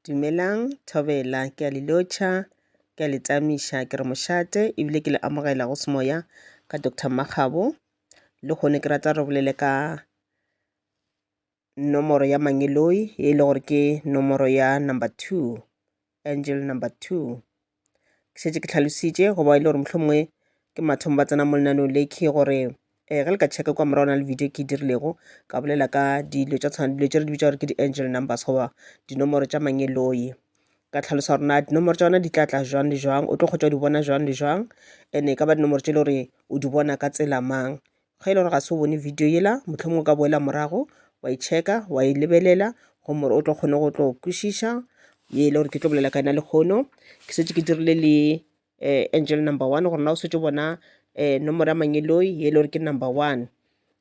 Dumelang, thobela, ke a le lotšha, ke a le tsamiša, ke re mošate, ebile ke le amogela go semoya ka Dr. Magabo. Le gone ke rata re bolele ka nomoro ya Mangeloi, e le gore ke nomoro ya number 2, angel number 2. Ke šetše ke tlhalositše go ba e le gore mohlomongwe ke mathomo ba tsena mo lenaneo le ke gore ge le ka check kwa morago na le video ke dirilego ka bolela ka dilo tša tshwana dilo tše re di bitša gore ke di-angel numbers goba dinomoro tša Mangeloi. Ka tlhalosa gore na dinomoro tša yona di tla tla jwang le jwang, o tlo kgotša di bona jwang le jwang, ene ka ba dinomoro tše le gore o di bona ka tsela mang. Ga e le gore ga se o bone video yela, mohlomongwe o ka boela morago wa e checka wa e lebelela gomore o tlo kgone go tlo kwešiša ye le gore ke tlo bolela ka ena le kgono. Ke setse ke dirile le angel number 1 gore na o setse bona nomoro ya Mangeloi ye le gore ke number 1,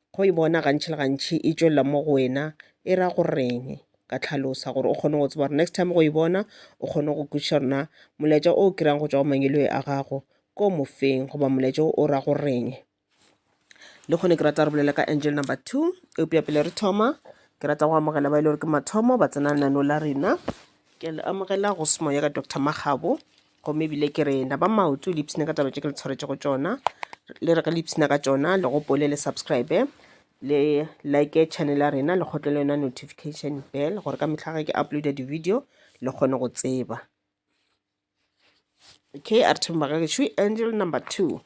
go e bona gantši le gantši e tšwelela mo go wena e ra goreng, ka tlhalosa gore o kgone go tseba gore next time go e bona o kgone go kwešiša rona molaetša o kry-ang go tšwa go Mangeloi a gago ko mofeng goba molaetša o ra goreng. Le kgone ke rata re bolela ka angel number 2. Eupša pele re thoma ke rata go amogela ba e le gore ke mathomo ba tsena lenaneo la rena. Ke le amogela go semoya ka Dr. Magabo, gomme ebile ke re na ba maoto le ipsene ka taba tše ke le tshwaretše go tšona, le re ka le ipsena ka tšona, le gopole le subscribe le like channel ya rena, le kgotle le yona notification bell gore ka mehla ge ke uploada di-video le kgone go tseba. Okay, a re thoma ka gešwi angel number 2,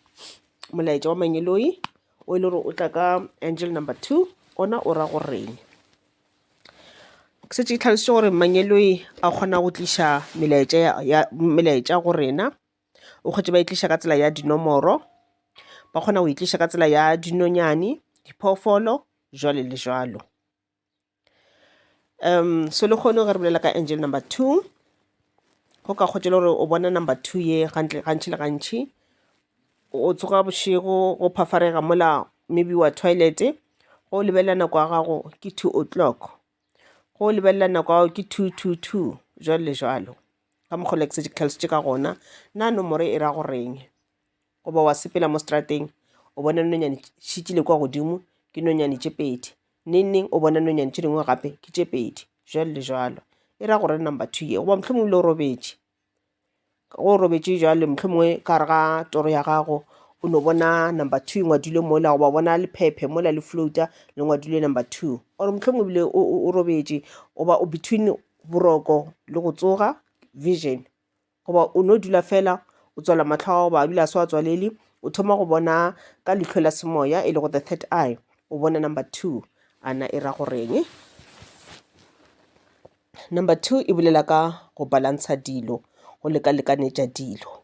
molaetša wa Mangeloi o e le gore o tla ka angel number 2 ona o ra goreng. Ke setse ke tlhalositše gore Mangeloi a kgona go tliša melaetša go rena, o kgotše ba e tliša ka tsela ya dinomoro, ba kgona go e tliša ka tsela ya dinonyane, diphoofolo, jwale le jwalo. So le kgone ge re bolela ka angel number 2, go ka kgotše le gore o bona number 2 ye gantši le gantši o tsoga bošego go phafarega mola maybe wa toilet, go lebelela nako ya gago ke 2 o'clock, go lebelela nako ya gago ke 222, jwalo le jwalo. Ka mokgwa ke setse ke tlhalositše ka gona na nomoro e ra goreng. Goba wa sepela mo strateng o bona nonyane šitile kwa godimo ke nonyane tše pedi, neng o bona nonyane tše dingwe gape ke tše pedi, jwalo le jwalo. E ra gore number 2 ye goba mohlomongwe le o robetše, go robetše jwale mohlomongwe ka re ga toro ya gago o no bona number 2 ngwadilwe mola, goba bona lephephe mola le floata le ngwadilwe number 2, or mohlomongwe bile o robetše goba o between boroko le go tsoga vision, goba o no dula fela o tswala matlho ba dula se wa tswalele o thoma go bona ka letlho la semoya e le go the third eye, o bona number 2 ana e ra goreng. Number 2 e bolela ka go balansa dilo, go lekalekanetša dilo.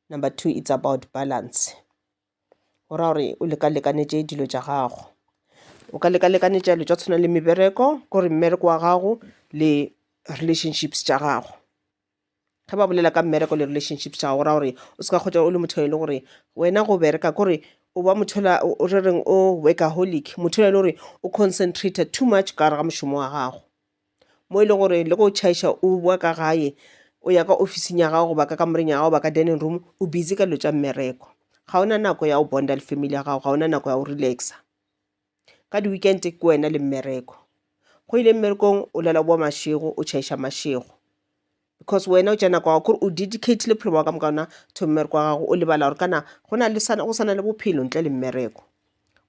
Number 2 it's about balance, go ra gore o lekalekanetše dilo tša gago, o ka lekalekanetša dilo tša tshwana le mebereko, kore mmereko wa gago le relationships tša gago. Ga ba bolela ka mmereko le relationships tša gago go ra gore o se ka kgotša o le motho e le gore wena go bereka kore o ba motho o re reng o workaholic, motho e le gore o concentrated too much ka gare ga mošomo wa gago, mo e le gore le go tšhaiša o boa ka gae o ya ka officing ya gago goba ka kamoreng ya gago ba ka dining room o busy ka dilo tša mmereko, ga ona nako ya go bonda le family ya gago, ga ona nako ya go relaxa. Ka di-weekend ke wena le mmereko, go ile mmerekong o lela boa mašego o tšhaiša mašego, because wena o tša nako gago kore o dedicate le phelo wa ka mokaona to mmereko wa gago, o lebala gore kana go sana le bophelo ntle le mmereko.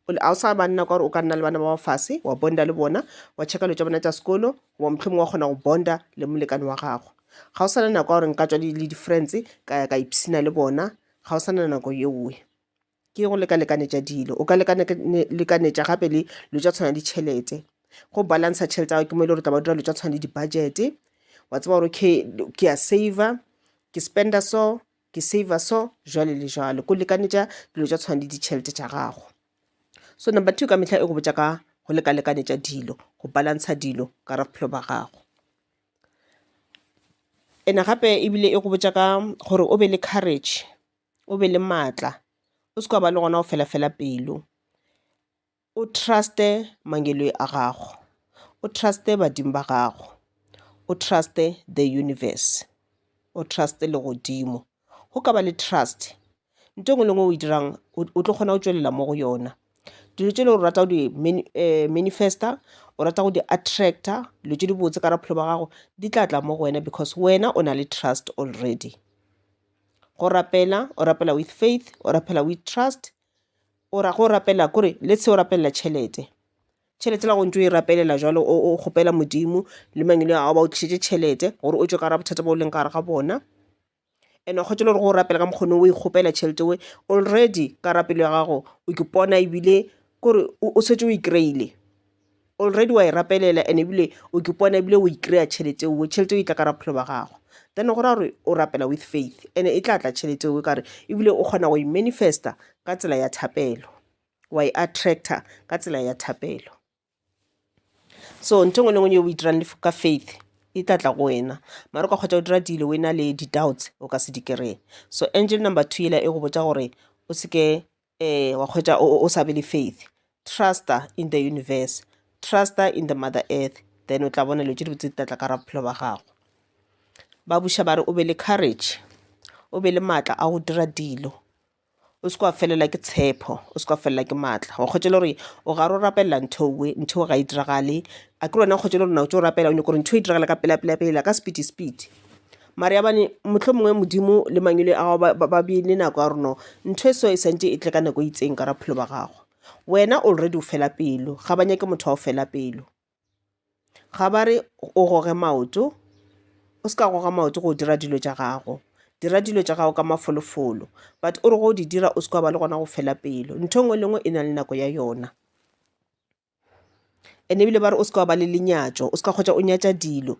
A o sa banna ka gore o ka nna le bana ba bafase wa bonda le bona, wa checka dilo tša bona tša sekolo, wa mohlomongwe wa kgona go bonda le molekane wa gago. Ga o sana nako ya gore nka tšwa le di-friends ka ya ka ipsina le bona, ga o sana nako yeoe. Ke go lekalekanetša dilo, o ka lekanetša gape le dilo tša tshwana ditšhelete, go balansa tšhelete ya gago ke mo e le gore tla ba dira dilo tša tshwana le di-budget, wa tseba gore ke a saver, ke spenda so, ke saver so, jwale le jwale, ko lekanetša dilo tša tshwana le ditšhelete tša gago. So number 2 ka mehla e go botša ka go lekalekanetša dilo, go balansa dilo ka ra bophelo ba gago. Ene gape ebile e go botša ka gore o be le courage, o be le maatla, o se ka ba le gona o fela pelo, o truste Mangeloi a gago, o truste badimo ba gago, o truste the universe, o truste le godimo. Go ka ba le trust nto ngwe le ngwe o e dirang o tlo kgona go tšwelela mo go yona. dilo tse le o rata go di manifesta, o rata go di attracta, dilo tse di botse ka bophelo ba gago di tla tla mo go wena because wena o na le trust already. Go rapela, o rapela with faith, o rapela with trust, o ra go rapela kore let's say o rapelela tšhelete la go ntse o e rapelela jalo o kgopela modimo le Mangeloi a ba o tlišitše tšhelete gore o tswe ka ra bothata bo o leng ka gare ga bona, and o kgotse le gore go rapela ka mokgone o e kgopela tšhelete we already ka rapelo ya gago o ke pona ebile kore o setse o e kry-ile already wa e rapelela and ebile o ke pona ebile o e kry-a tšhelete eo e tla ka ra bophelo ba gago. Then go ra gore o rapela with faith and e tla tla tšhelete eo kare ebile o kgona go e manifesta ka tsela ya thapelo, wa e attracta ka tsela ya thapelo. So ntho ngwe le ngwe o e dirang ka faith e tla tla go wena, mara o ka kgotsa o dira dilo o ena le di-doubts o ka se di kry-e. So angel number 2 ela e go botsa gore o seke wa kgwetsa o sa be le faith, truster in the universe, truster in the mother earth, then o tla bona dilo tse di botse di tla ka ra bophelo ba gago. Ba buša ba re o be le courage, o be le maatla a go dira dilo, o se ka felela ke tshepo, o se ka felela ke maatla. Wa kgotsa le gore o gare o rapelela ntho ga e diragale, a ke wena kgotsa le gore na o tse o rapela o nyaka gore ntho e diragala ka pela ka speed. Mara ya bane motlho mongwe modimo le Mangeloi a gago ba beile nako ya gore no ntho e so e santse e tle ka nako e itseng ka ra bophelo ba gago. Wena already o fela pelo, ga ba nyake motho wa o fela pelo. Ga ba re o goge maoto, o se ka goga maoto go dira dilo tša gago, dira dilo tša gago ka mafolofolo, but o re go di dira o se ka ba le gona go fela pelo. Ntho ngwe le ngwe e na le nako ya yona, and ebile ba re o se ka ba le lenyatšo, o se ka kgotsa o nyatša dilo.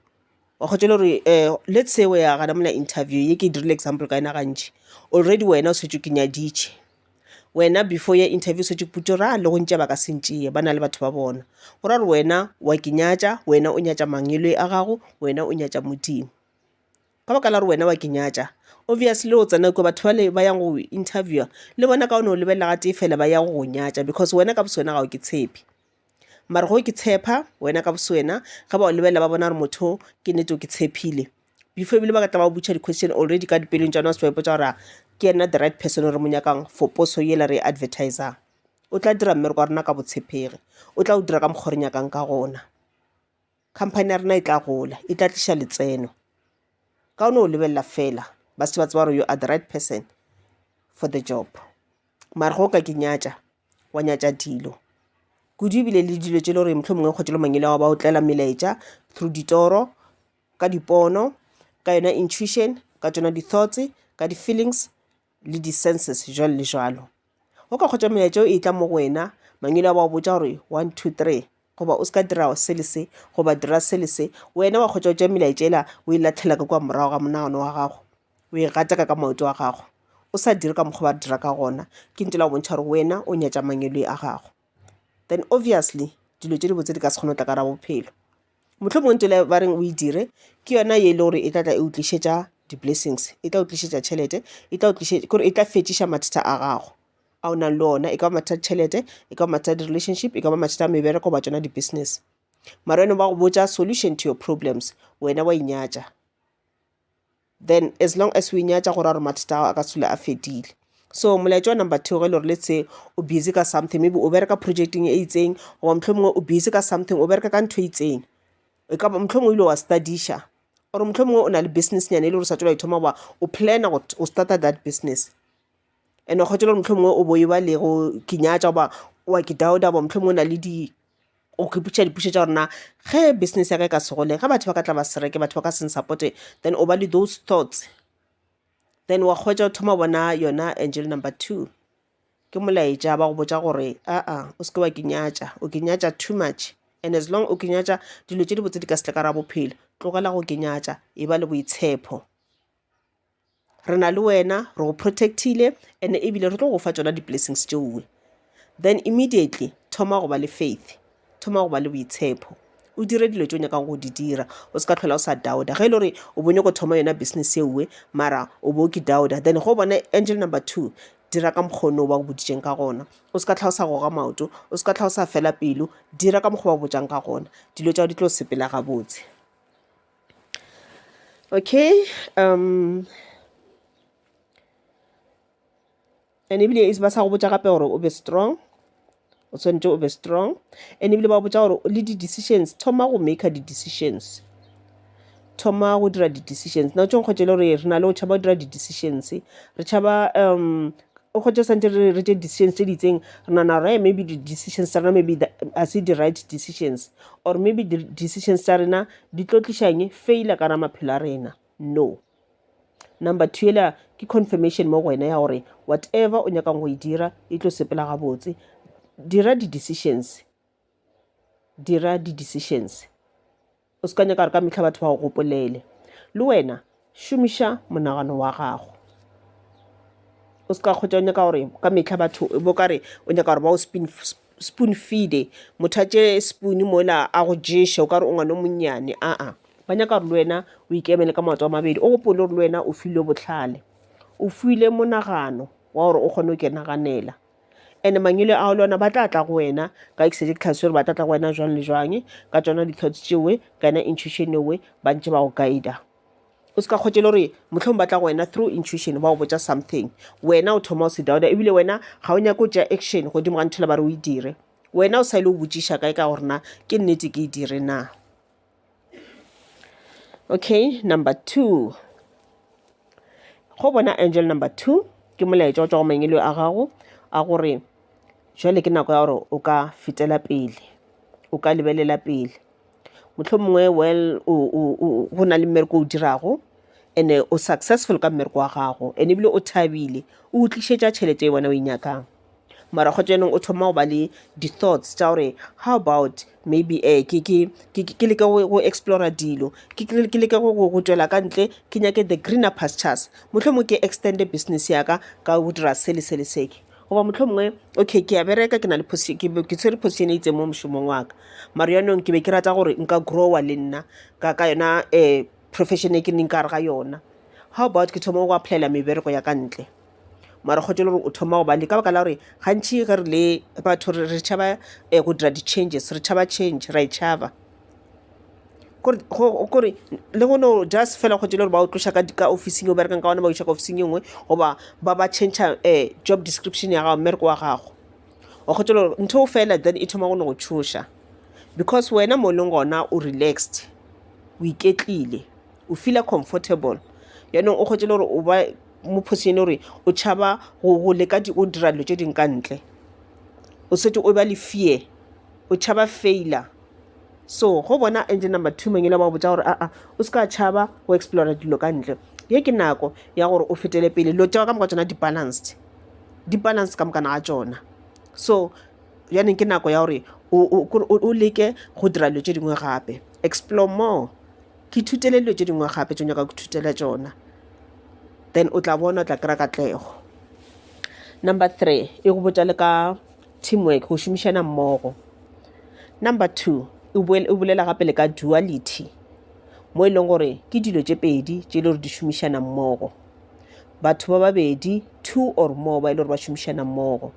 Wa kgotsa le gore let's say we ya gana mola interview ye ke dirile example ka ena gantši, already wena o setse ke nyaditše, wena before ya interview setse putso ra le go ntše ba ka sentšee ba na le batho ba bona, go ra gore wena wa ke nyatša, wena o nyatša Mangeloi a gago, wena o nyatša modimo. Ka baka la gore wena wa ke nyatša, obviously o tsena ko batho bale ba yang go interviewa le bona ka one o lebelela ga tee fela ba ya go nyatša because wena ka boswena ga o ke tshepe. Mara go ke tshepa wena ka boswena ga ba o lebelela ba bona gore motho ke nnete o ke tshepile, before ebile ba ka tla ba botša di-question already ka dipelong tša nwa se ba ipotsa gore ke ena the right person gore mo nyakang for poso yela re advertisang. O tla dira mmereko wa rena ka botshepegi, o tla o dira ka mokgwa re nyakang ka gona, company ya rena e tla gola, e tla tliša letseno ka one o lebelela fela ba se ba tseba gore you are the right person for the job. Mara go ka ke nyatša wa nyatša dilo kudu ebile le dilo tše le gore motlho mongwe kgotse le Mangeloi wa ba o tlela melaetša through ditoro, ka dipono, ka yona intuition, ka tsona di-thoughts, ka di-feelings le di-senses jalo le jalo. Go ka kgotsa melaetša e tla mo go wena, Mangeloi wa ba o botša gore 1 2 3 goba o se ka dira se le se goba dira se le se, wena wa kgotsa o tša melaetša ela o e latlhela ka kwa morago ga monagano wa gago, o e gataka ka maoto wa gago, o sa dire ka mokgwa ba dira ka gona, ke ntho la go bontšha gore wena o nyatša Mangeloi a gago. Then obviously dilo tše di botse di ka se kgone o tla ka ra bophelo. Motlho mongwe ntole ba reng o e dire ke yona ye le gore e tla tla e o tlišetša di-blessings, e tla o tlišetša tšhelete, e tla o tlišetša kore e tla fetšiša mathata a gago a o nang le ona, e ka ba mathata tšhelete, e ka ba mathata di-relationship, e ka ba mathata a mebereko ba tsona di-business. Mara wena ba go botša solution to your problems, wena wa inyatša, then as long as o inyatša gore mathata a ka sula a fedile. So molaetša wa number 2 ge le gore let's say o busy ka something, maybe o bereka projecting e itseng goba motlho mongwe o busy ka something, o bereka ka ntho e itseng, e ka ba motlho mongwe ile wa studiša or motlho mongwe o na le business nyane e le gore sa tšola ithoma ba o plana o starta that business, and wa kgotsa le gore motlho mongwe o bo e ba le go kenyatša goba wa ke dauda ba motlho mongwe o na le o keputša dipuše tša gorena ge business ya ka e ka segole ga batho ba ka tla ba sereke, batho ba ka seng supporte, then o ba le those thoughts, then wa kgwetša o thoma bona yona angel number 2 ke molaetša ba go botša gore o seke wa kenyatša, o kenyatša too much, and as long o kenyatša dilo tše di botse di ka setle ka ra bophelo, tlogela go kenyatša, e ba le boitshepo. Re na le wena, re go protectile, and ebile re tlo go fa tšona di-blessings tšeowe. Then immediately thoma go ba le faith, thoma go ba le boitshepo, o dire dilo tšeo nyakang go di dira, o se ka tlhola o sa dauda ge e le gore o bone go thoma yona business ewe mara o bo ke dauda, then go bona angel number 2 dira ka mokgono ba go boditšeng ka gona, o se ka tlha o sa goga maoto, o se ka tlha o sa fela pelo, dira ka mokgwa ba botšang ka gona, dilo tšao di tlo sepela gabotse. Okay, and ebile ba sa go botša gape gore o be strong, o tshwanetse o be strong. And ebile ba botsa gore le di-decisions thoma go make di-decisions, thoma go dira di-decisions. Na o tšong kgotse le gore re na le go tšhaba go dira di-decisions, re tšhaba o kgotse santse re tše decisions tše di itseng re nana gore maybe di-decisions tsa rena maybe a se di-right decisions, or maybe di-decisions tsa rena di tlo tlišang faila ka ra maphelo a rena. No. Number 2 ela ke confirmation mo go wena ya gore whatever o nyakang go e dira e tlo sepela gabotse. Dira di-decisions, dira di-decisions. O se ka nyaka gore ka metlha batho ba go gopolele. Le wena šomiša monagano wa gago, o se ka kgotsa o nyaka gore ka metlha batho bo kare o nyaka gore ba o spoon feede, motho a tše spoon mola a go ješe o kare o ngwane o monnyane. Ba nyaka gore le wena o ikemele ka maoto a mabedi, o gopole gore le wena o filwe botlhale, o filwe monagano wa gore o kgone go kenaganela. And Mangeloi a le ona ba tla tla go wena ka executive gore ba tla tla go wena jwang le jwang ka tsona di-thoughts tšewe ka yona intuition ewe ba ntše ba go guida. O se ka kgotse le gore motlhong ba tla go wena through intuition ba go botsa something, wena o thoma o se doubta ebile wena ga o nyaka go tšea action godimo ga nthela ba re o e dire, wena o sa ile o botšiša kae ka gore na ke nnete ke e dire na. Okay, number 2, go bona angel number 2 ke molaetša o tšwa go Mangeloi a gago a gore jwale ke nako ya gore o ka fetela pele, o ka lebelela pele. Mohlomongwe well go na le mmereko o dirago and o successful ka mmereko wa gago and ebile o thabile o tlišetša tšhelete e wena o e nyakang. Mara kgotsa yanong o thoma go ba le di-thoughts tša gore how about maybe ke leke go explora dilo, ke leke go tšwela ka ntle, ke nyake the greener pastures, mohlomongwe ke extende business yaka ka go dira sele seke. Goba mohlomongwe okay ke a bereka ke na le ke tshwere position e itseng mo mošomong wa ka, mara yanong ke be ke rata gore nka growa le nna ka yona profession e ke neng ka re ga yona. How about ke thoma go applyela mebereko ya ka ntle, mara kgotse le gore o thoma go ba le ka baka la gore gantši ge re le batho re tšhaba go dira di-changes, re tšhaba change, ra e tšhaba kore le gono just fela kgotse le gore ba o tloša ka officing o berekang ka ona ba o iša ka officing e nngwe goba ba change job description ya gago, mmereko wa gago. O kgotse le gore ntho o fela then e thoma go ne go tšhoša because wena mo leng gona o relaxed, o iketlile, o feela comfortable. Yaanong o kgotse le gore o ba mo position gore o tšhaba go leka go dira dilo tše ding ka ntle, o setse o ba le fear, o tšhaba failure. So go bona angel number 2 Mangeloi ba botsa gore o se ka tšhaba go explora dilo ka ntle, ye ke nako ya gore o fetele pele dilo tšeo ka moka tsona di-balanced ka mokana ga tsona. So yaanong ke nako ya gore o leke go dira dilo tše dingwe gape, explore more, ke ithutele dilo tše dingwe gape tšo nyaka go thutela tsona, then o tla bona o tla kry-a katlego. Number 3 e go botsa le ka teamwork, go šomišana mmogo. Number 2 e bolela gape le ka duality, mo e leng gore ke dilo tše pedi tše e le gore di šomišana mmogo, batho ba babedi, 2 or more ba e le gore ba šomišana mmogo.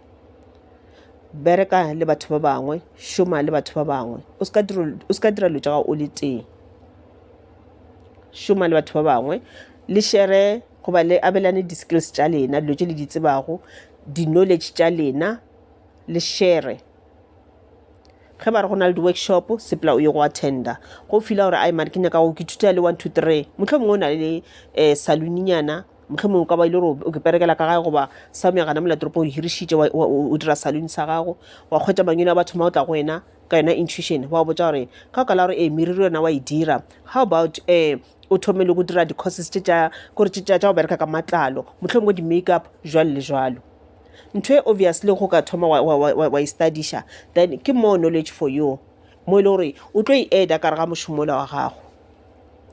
Bereka le batho ba bangwe, šoma le batho ba bangwe, o se ka dira dilo tša gago o le teng, šoma le batho ba bangwe, le share goba le abelane di-skills tša lena, dilo tše le di tsebago, di-knowledge tša lena le share. Ge ba re go na le di-workshop sepela o ye go attenda, go fila gore mare ke nyaka go ke thuta le 1 2 3, mohlomongwe o na le saloninyana, mohlomongwe o ka ba ile gore o ke perekela ka gae goba sa meagana mola toropo o hirišitše o dira salone sa gago, wa kgwetša Mangeloi a batho ma o tla go wena ka yona intuition, wa botsa gore ka kala gore meriri yona wa e dira, how about o thome le go dira di-courses tša go bereka ka matlalo, mohlomongwe di-makeup jwalo le jwalo. Ntho e obviously go ka thoma wa e studiša, then ke more knowledge for you mo e le gore o tlo e add ka re ga mošomola wa gago,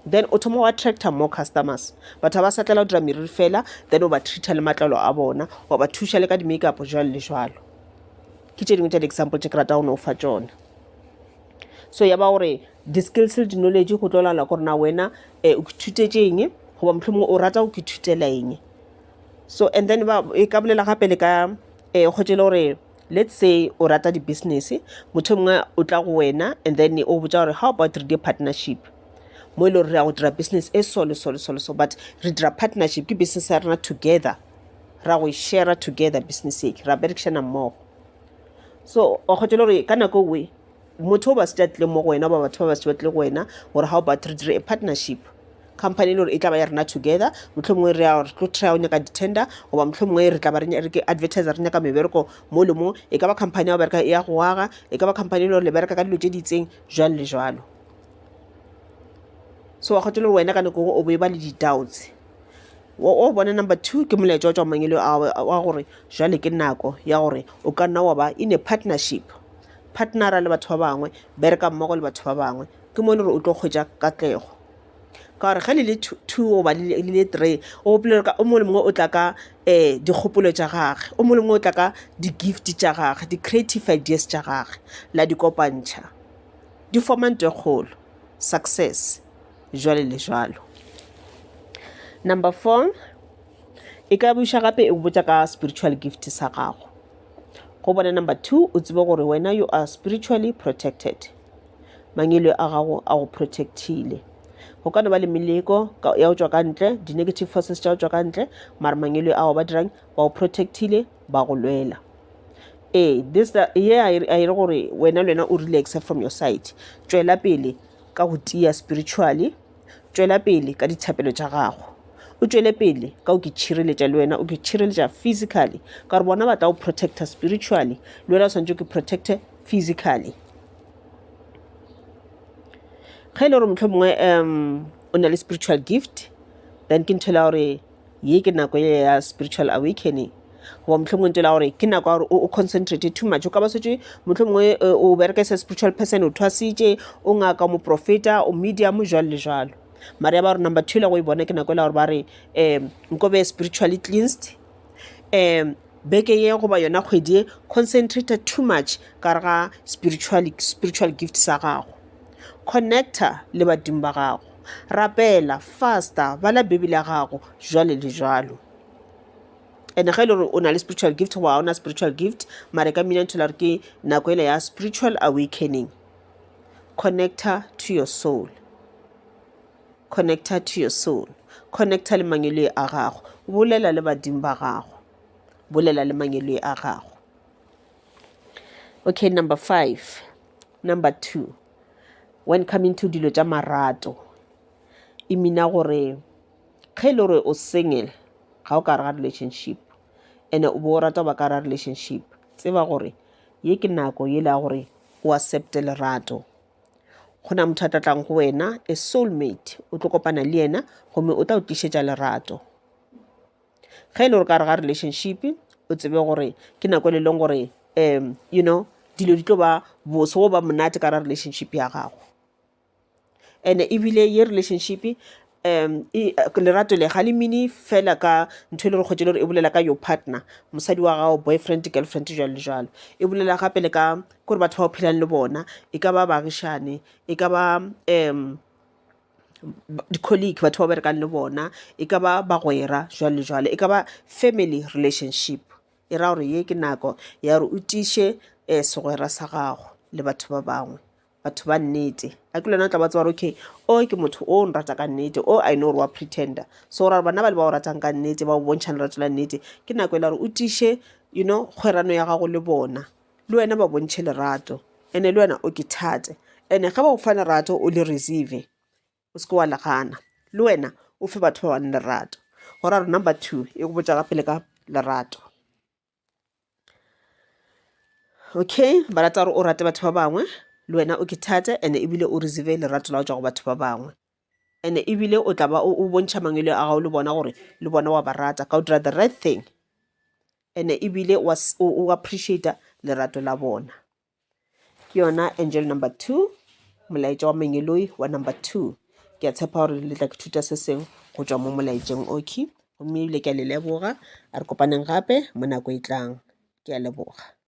then o thoma wa attracta more customers. Batho ba sa tlela o dira meriri fela, then o ba treata le matlalo a bona, wa ba thuša le ka di-makeup jwalo le jwalo. Ke tše dingwe tša di-example tše ke rata go ne o fa tšona. So ya ba gore di-skills le di-knowledge go tlo lala gore na wena o ithutetše eng goba mohlomongwe o rata go ke ithutela eng. So and then e ka bolela gape le ka kgotse le gore let's say o rata di-business, motho mongwe o tla go wena and then o botsa gore how about re di partnership, mo e le gore re ya go dira business e solo but re dira partnership, ke business ya rena together, ra go share together business e ra berekešana mmogo. so o kgotse le gore ka nako we motho o ba se tatlile mo go wena ba batho ba ba se batle go wena gore how about re dire a partnership company le gore e tla ba ya rena together mohlomongwe re tlo try o nyaka di-tender goba mohlomongwe re tla ba re ke advertiser re nyaka mebereko mo le mo e ka ba company ya go bereka ya go aga e ka ba company le gore le bereka ka dilo tse di itseng jalo le jalo so wa kgotse le gore wena ka nako o bo e ba le di-doubts o bona number 2 ke molaetsa wa tswa mangelo wa gore jale ke nako ya gore o ka nna wa ba in a partnership partnera le batho ba bangwe bereka mmogo le batho ba bangwe ke mo le gore o tlo kgwetsa katlego ka gore ge le le 2 o ba le le 3 o bolela ka o mo le mongwe o tla ka dikgopolo tša gage o mo le mongwe o tla ka di-gift tša gage di-creative ideas tša gage la di kopantšha di forma ntho e kgolo success jwale le jwalo. Number 4 e ka buša gape e botsa ka spiritual gift sa gago go bona. Number 2 o tsebe gore wena you are spiritually protected mangelo a gago a go protectile go ka no ba le meleko ya go tswa ka ntle di-negative forces tša go tswa ka ntle mara mangelo a go ba dirang ba go protectile ba go lwela this a ire gore wena le wena o relaxe from your side tswela pele ka go tia spiritually tswela pele ka dithapelo tša gago o tswele pele ka o ke tšhireletša le wena o ke tšhireletša physically ka gore bona ba tla o protecta spiritually le wena o swantse o ke protecte physically ge e le gore mohlomongwe o na le spiritual gift then ke nthela gore ye ke nako ya spiritual awakening goba mohlomongwe ntela gore ke nako ya gore o concentrate too much o ka ba setse mohlomongwe o bereka sa spiritual person o thwasitše o ngaka mo profeta o medium jalo le jalo mara ya ba gore number 2 la go e bona ke nako la gore ba re nko be spiritually cleansed beke ye goba yona kgwedi e concentrated too much ka re ga spiritual gift sa gago connecta le badimo ba gago rapela faster bala bibele ya gago jwale le jwalo and ge e le gore o na le spiritual gift goba o na spiritual gift mare ka mina nthola gore ke nako ele ya spiritual awakening connecta to your soul connecta to your soul connecta le mangelo a gago bolela le badimo ba gago bolela le mangelo a gago. Okay, number 5 number 2 when coming to dilo tša marato e mina gore ge e le gore o single ga o ka re ga relationship ene o bo o rata ba ka ra relationship tseba gore ye ke nako ye la gore o accepte lerato go na motho a tlatlang go wena a soulmate o tlo kopana le yena gomme o tla o tlišetša lerato ge e le gore ka re ga relationship o tsebe gore ke nako le leng gore you know dilo di tlo ba bose go ba monate ka ra relationship ya gago ene ebile ye relationship lerato le ga le mini fela ka ntho le re kgotse le gore e bolela ka your partner mosadi wa gago boyfriend girlfriend jalo le jalo e bolela gape le ka gore batho ba o phelang le bona e ka ba baagišane e ka ba di-colleague batho ba berekang le bona e ka ba bagwera jalo le jalo e ka ba family relationship e ra gore ye ke nako ya gore o tiše segwera sa gago le batho ba bangwe batho ba nnete a ke lona o tla ba tsewa gore okay o ke motho o nrata ka nnete o I know gore wa pretender so gore bana ba le ba o ratang ka nnete ba o bontšhang lerato la nnete ke nako e la gore o tiše you know kgwerano ya gago le bona le wena ba bontšhe lerato ene le wena o ke thate ene ga ba go fa lerato o le receive o se ke wa lagana le wena o fe batho ba bane lerato gore a re number 2 e go botsa ka pele ka lerato. Okay ba rata gore o rate batho ba bangwe le wena o ke thate ene ebile o receive lerato la go tswa go batho ba bangwe ene ebile o tla ba o bontšha mangelo a gago le bona gore le bona wa ba rata ka o dira the right thing ene ebile o appreciate lerato la bona ke yona angel number 2 molaetša wa mangeloi wa number 2 ke a tshepa gore le tla ke thuta se sengwe go tswa mo molaetšeng okay gomme ebile ke a le leboga a re kopaneng gape mo nako e tlang ke a leboga.